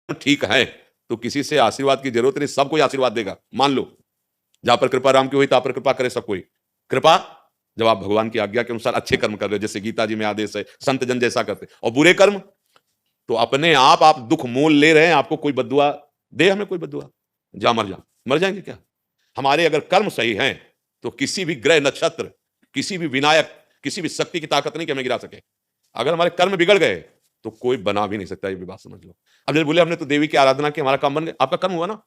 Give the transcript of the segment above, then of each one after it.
ठीक है तो किसी से आशीर्वाद की जरूरत नहीं, सब कोई आशीर्वाद देगा। मान लो जहां पर कृपा राम की हुई, तहां पर कृपा करे सब कोई। कृपा जब आप भगवान की आज्ञा के अनुसार अच्छे कर्म कर रहे हो, जैसे गीता जी में आदेश है संत जन जैसा करते, और बुरे कर्म तो अपने आप दुख मोल ले रहे हैं। आपको कोई बद्दुआ दे, हमें कोई बद्दुआ, जा मर जा, मर जाएंगे क्या? हमारे अगर कर्म सही हैं तो किसी भी ग्रह नक्षत्र, किसी भी विनायक, किसी भी शक्ति की ताकत नहीं कि हमें गिरा सके। अगर हमारे कर्म बिगड़ गए तो कोई बना भी नहीं सकता, ये भी बात समझ लो। अब जैसे बोले हमने तो देवी की आराधना की, हमारा काम बन गया, आपका कर्म हुआ ना।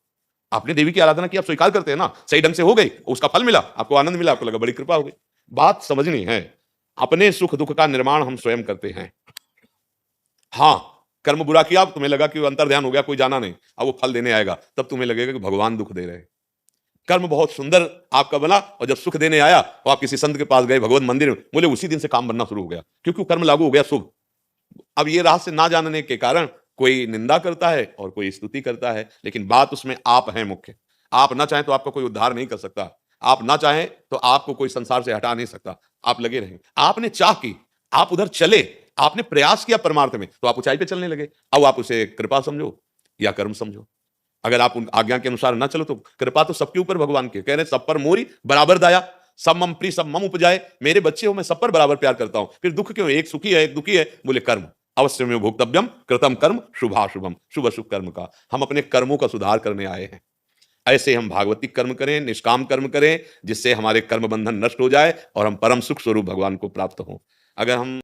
आपने देवी की आराधना की, आप स्वीकार करते हैं ना, सही ढंग से हो गई, उसका फल मिला, आपको आनंद मिला, आपको लगा बड़ी कृपा हो गई। बात समझनी है, अपने सुख दुख का निर्माण हम स्वयं करते हैं। हाँ, कर्म बुरा किया, तुम्हें लगा कि वो अंतर ध्यान हो गया, कोई जाना नहीं, अब वो फल देने आएगा, तब तुम्हें लगेगा कि भगवान दुख दे रहे हैं। कर्म बहुत सुंदर आपका बना, और जब सुख देने आया तो आप किसी संत के पास गए, भगवत मंदिर में, बोले उसी दिन से काम बनना शुरू हो गया, क्योंकि कर्म लागू हो गया शुभ। अब ये रहस्य ना जानने के कारण कोई निंदा करता है और कोई स्तुति करता है, लेकिन बात उसमें आप हैं मुख्य। आप ना चाहें तो आपका कोई उद्धार नहीं कर सकता, आप ना चाहें तो आपको कोई संसार से हटा नहीं सकता। आप लगे रहें, आपने चाह की, आप उधर चले, आपने प्रयास किया परमार्थ में, तो आप ऊंचाई पे चलने लगे। अब आप उसे कृपा समझो या कर्म समझो। अगर आप उन आज्ञा के अनुसार ना चलो तो कृपा तो सबके ऊपर भगवान की, कह रहे सब पर मोरी बराबर दया, सब मम प्रिय सब मम उपजाए, मेरे बच्चे हो मैं सब पर बराबर प्यार करता हूं, फिर दुख क्यों, एक सुखी है एक दुखी है, बोले कर्म अवश्य में भोक्तव्यम कृतम कर्म शुभाशुभम, शुभ अशुभ कर्म का हम अपने कर्मों का सुधार करने आए हैं। ऐसे हम भागवतिक कर्म करें, निष्काम कर्म करें, जिससे हमारे कर्म बंधन नष्ट हो जाए और हम परम सुख स्वरूप भगवान को प्राप्त हों। अगर हम